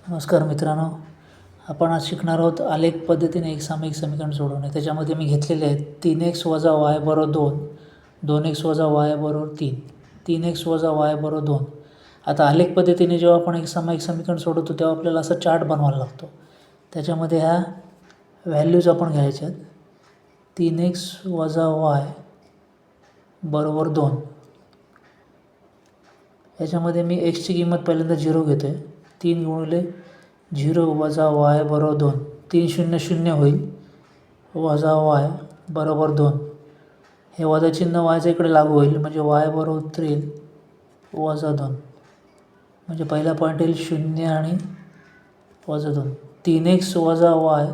नमस्कार मित्रांनो, आपण आज शिकणार आहोत आलेख पद्धतीने एक सामायिक समीकरण सोडवणे. त्याच्यामध्ये मी घेतलेले आहेत 3x - y = 2, 2x - y = 3, 3x - y = 2. आता आलेख पद्धतीने जेव्हा आपण एक सामायिक समीकरण सोडवतो तेव्हा आपल्याला असा चार्ट बनवायला लागतो. त्याच्यामध्ये ह्या व्हॅल्यूज आपण घ्यायच्या आहेत. 3x - y = 2. याच्यामध्ये मी xची किंमत पहिल्यांदा 0 घेतो आहे. 3 × 0 - y = 2. 3 0 0 होईल, वजा y = 2. हे वजा चिन्ह yच्या इकडे लागू होईल, म्हणजे y बरोबर उत्तर येईल -2. म्हणजे पहिला पॉईंट येईल 0 आणि -2. 3x - y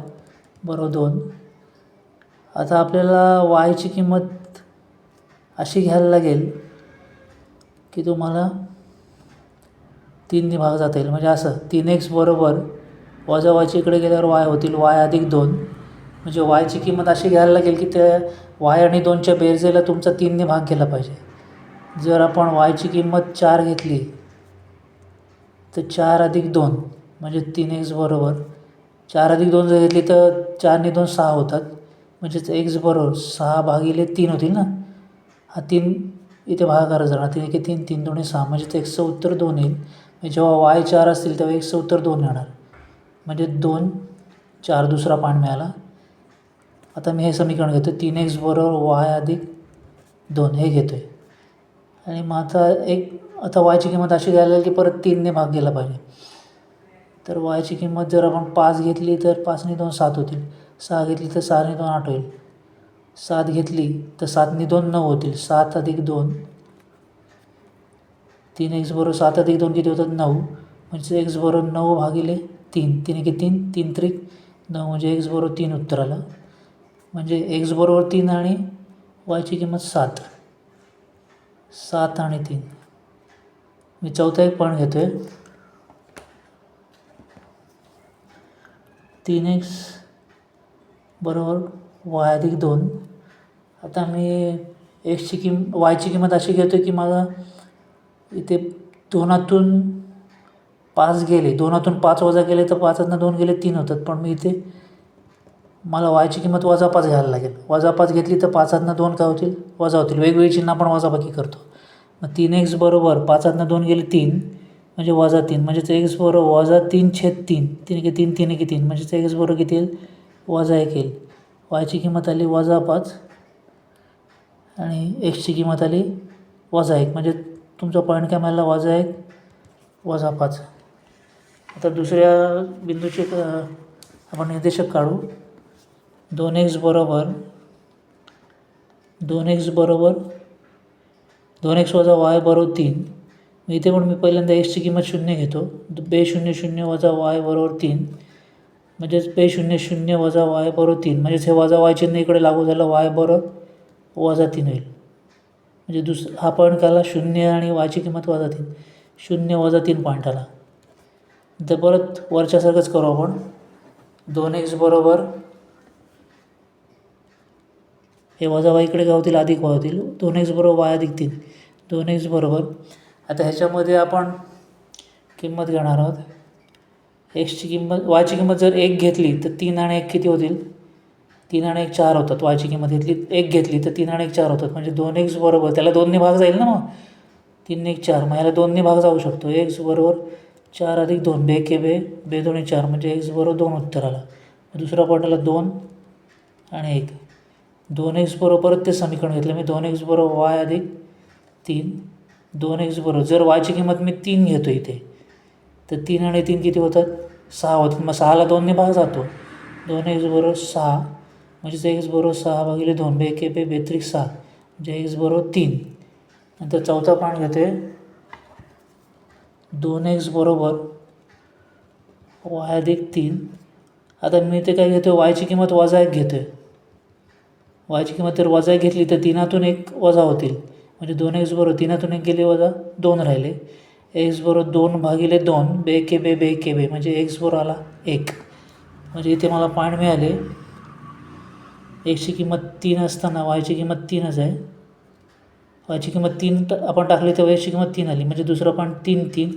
= 2. आता आपल्याला yची किंमत अशी घ्यायला लागेल की तुम्हाला 3 ने भाग जाता येईल. म्हणजे असं 3x बरोबर वजा yच्या इकडे गेल्यावर y होतील y + 2. म्हणजे yची किंमत अशी घ्यायला लागेल की त्या y आणि 2च्या बेरजेला तुमचा 3 ने भाग केला पाहिजे. जर आपण yची किंमत 4 घेतली तर 4 + 2 म्हणजे 3x बरोबर 4 + 2 जर घेतली तर 4 ने 2 6 होतात. म्हणजेच x बरोबर 6/3 होतील ना. हा 3 इथे भागाकार जाणार. 3 × 3 3 2 6 म्हणजे xचं उत्तर 2 येईल. जेव्हा y 4 असतील तेव्हा xचं उत्तर 2 येणार. म्हणजे 2 4 दुसरा पॉईंट मिळाला. आता मी हे समीकरण घेतो 3x बरोबर y + 2 हे घेतो आहे. आणि मग आता yची किंमत अशी घ्यायला लागेल की परत 3 ने भाग गेला पाहिजे. तर yची किंमत जर आपण 5 घेतली तर 5 ने 2 7 होतील. 6 घेतली तर 6 ने 2 8 होईल. 7 घेतली तर 7 ने 2 9 होतील. 7 + 2 3x बरोबर 7 + 2 किती होतात 9. म्हणजे x बरोबर 9/3. 3 × 3 3 त्रिक 9 म्हणजे x बरोबर 3 उत्तर आलं. म्हणजे x बरोबर 3 आणि yची किंमत 7. 7 आणि 3. मी चौथा एक पॉईंट घेतो आहे. 3x बरोबर y + 2. आता मी yची किंमत अशी घेतो की मला इथे 2तून 5 गेले, 2तून 5 वजा केले तर 5तनं 2 गेले 3 होतात. पण मी इथे मला yची किंमत -5 घ्यायला लागेल. -5 घेतली तर 5तनं 2 काय होतील वजा होतील. वेगवेगळी चिन्ह आपण वजाबाकी करतो. मग 3x बरोबर 5तनं 2 गेले 3 म्हणजे -3. म्हणजेच x बरोबर -3/3. 3 × 3 3 × 3 म्हणजेच x बरोबर किती येईल -1 येईल. yची किंमत आली -5 आणि xची किंमत आली -1. म्हणजे तुमचा पॉईंट काय मिळाला -1 -5. आता दुसऱ्या बिंदूचे आपण निर्देशक काढू. 2x बरोबर 2x - y = 3. इथे पण मी पहिल्यांदा xची किंमत 0 घेतो. b0 0 - y = 3. म्हणजेच b0 0 - y = 3. म्हणजेच हे वजा y चिन्ह इकडे लागू झालं y बरोबर -3 होईल. म्हणजे हा पॉईंट काय आला 0 आणि yची किंमत -3. 0 - 3 पॉईंट आला. तर परत वरच्यासारखंच करू आपण. 2x बरोबर हे वजा y इकडे काय होतील अधिक y होतील. 2x बरोबर y + 3. 2x बरोबर आता ह्याच्यामध्ये आपण किंमत घेणार आहोत. yची किंमत जर 1 घेतली तर 3 आणि 1 किती होतील 3 आणि 1 4 होतात. yची किंमत 1 घेतली तर 3 आणि 1 4 होतात. म्हणजे 2x बरोबर त्याला 2 ने भाग जाईल ना. मग 3 1 4 मग ह्याला 2 ने भाग जाऊ शकतो. x बरोबर 4 + 2 बे 2 4 म्हणजे x बरोबर 2 उत्तर आला. दुसरा पॉईंट आला 2 आणि 1. 2x बरोबर परत ते समीकरण घेतलं मी. 2x बरोबर y + 3. 2x बरोबर जर yची किंमत मी 3 घेतो इथे तर 3 आणि 3 किती होतात 6 होतात. मग 6ला 2 ने भाग जातो. 2x बरोबर 6 म्हणजेच x बरोबर 6/2 बे 6 म्हणजे x बरोबर 3. नंतर चौथा पॉईंट घेते 2x बरोबर y + 3. आता मी इथे काय घेतो yची किंमत -1 घेतो आहे. yची किंमत जर -1 घेतली तर 3तून 1 वजा होतील. म्हणजे 2x बरोबर 3तून 1 गेले वजा 2 राहिले. x बरोबर 2/2 बे म्हणजे x बरोबर आला 1. म्हणजे इथे मला पॉईंट मिळाले. xची किंमत 3 असताना yची किंमत 3च आहे. yची किंमत 3 आपण टाकली तेव्हा xची किंमत 3 आली. म्हणजे दुसरा पॉईंट 3 3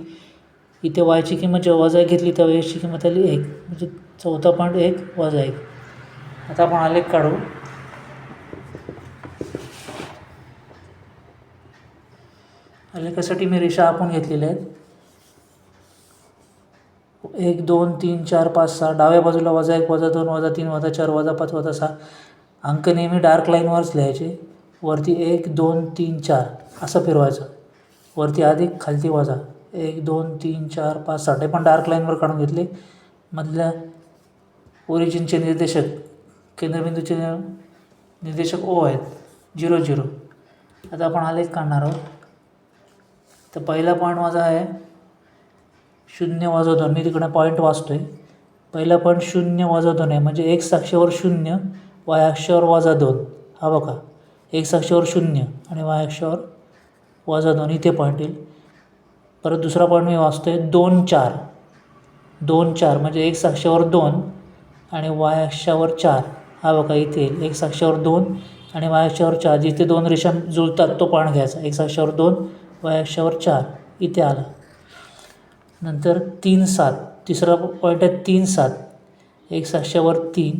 इथे वायची किंमत जेव्हा वजा 1 घेतली तेव्हा एक्सची किंमत आली 1, म्हणजे 4.1 वजा 1. आता आपण आलेख काढू. आलेखासाठी मी रेषा आखून घेतलेल्या आहेत. 1 2 3 4 5 6. डाव्या बाजूला वजा 1 वजा 2 वजा 3 वजा 4 वजा 5 वजा 6. अंक नेहमी डार्क लाईनवरच लिहायचे. वरती 1 2 3 4 असं फिरवायचं. वरती अधिक खालती वजा 1 2 3 4 5 6. हे पण डार्क लाईनवर काढून घेतले. मधल्या ओरिजिनचे निर्देशक केंद्रबिंदूचे निर्देशक O आहेत 0 0. आता आपण आलेख काढणार आहोत. तर पहिला पॉईंट माझा आहे 0 वजा 2. मी तिकडे पॉईंट वाचतोय. पहिला पॉईंट 0 वजा 2 आहे, म्हणजे एक्स अक्षावर 0 वाय अक्षावर वजा 2. हा बघा, एक्स अक्षावर 0 आणि वाय अक्षावर वजा 2 इथे पॉईंट येईल. परत दुसरा पॉईंट मी वाचतोय 2 4. 2 4 म्हणजे एक्स अक्षावर 2 आणि वाय अक्षावर 4. हा बघा इथे येईल. एक्स अक्षावर 2 आणि वाय अक्षावर 4. जिथे दोन रेषा जुळतात तो पॉईंट घ्यायचा. एक्स अक्षावर 2 वाय अक्षावर 4 इथे आला. नंतर 3 7. तिसरा पॉईंट आहे 3 7. एक्स अक्षावर 3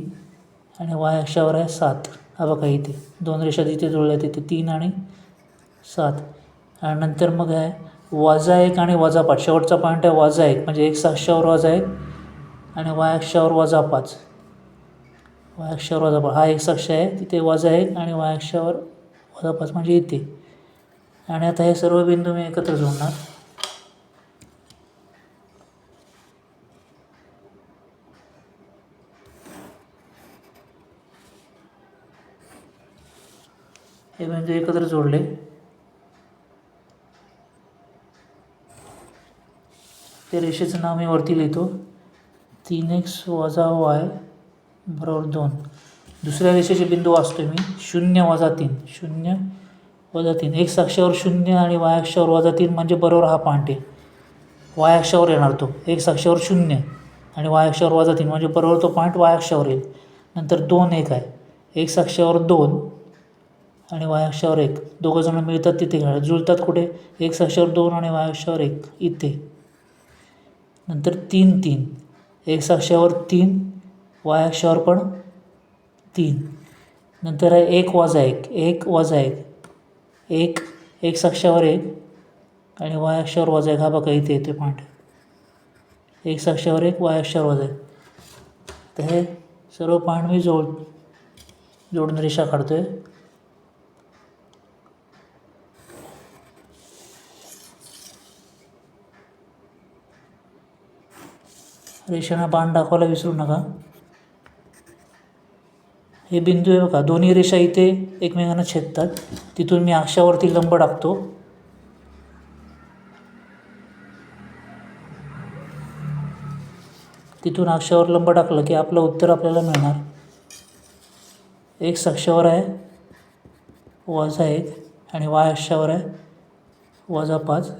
आणि वाय अक्षावर आहे 7. हा बघा इथे दोन रेषा जिथे जुळल्या तिथे 3 आणि 7. आणि नंतर मग आहे वजा 1 आणि वजा 5. शेवटचा पॉईंट आहे वजा 1, म्हणजे एक्स अक्षावर वजा 1 आणि वाय अक्षावर वजा 5. वाय अक्षावर वजा 5 हा एक्स अक्ष आहे, तिथे वजा 1 आणि वाय अक्षावर वजा 5 म्हणजे इथे. आणि आता हे सर्व बिंदू मी एकत्र जोडणार. हे बिंदू एकत्र जोडले. त्या रेषेचं नाव मी वरती लिहितो 3x वजा y बरोबर 2. दुसऱ्या रेषेचे बिंदू वाचतो मी 0 वजा 3. 0 वजा 3. एक्स अक्षावर 0 आणि वाय अक्षावर वजा 3 म्हणजे बरोबर हा पॉईंट आहे. वाय अक्षावर येणार तो. एक्स अक्षावर 0 आणि वाय अक्षावर वजा 3 म्हणजे बरोबर तो पॉईंट वाय अक्षावर येईल. नंतर 2 1 आहे. एक्स अक्षावर 2 आणि वाय अक्षावर 1. दोघं जण मिळतात तिथे घ्या. जुळतात कुठे? एक्स अक्षावर 2 आणि वाय अक्षावर 1 इथे. नंतर 3 3. एक्स अक्षावर 3 वाय अक्षावर पण 3. नंतर आहे 1 वजा 1. 1 वजा 1. 1 एक्स अक्षावर 1 आणि वाय अक्षावर वजा 1. हा बघा इथे येते पॉईंट. एक्स अक्षावर 1 वाय अक्षावर वजा 1. तर हे सर्व पॉईंट मी जोडून रेषा काढतोय. रेषांना बाण दाखवायला विसरू नका. हे बिंदू आहे बघा, दोन्ही रेषा इथे एकमेकांना छेदतात. तिथून मी अक्षावरती लंब टाकतो. तिथून अक्षावर लंब टाकलं की आपलं उत्तर आपल्याला मिळणार. एक्स अक्षावर आहे वजा 1 आणि वाय अक्षावर आहे वजा 5.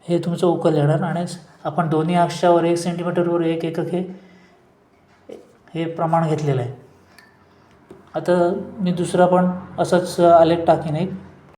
हे तुमचं उकल येणार. आणि आपण दोन्ही अक्षावर 1 सेंटीमीटरवर 1 एकक हे प्रमाण घेतलेलं आहे. आता मी दुसरा पण असंच आलेख टाकीन एक.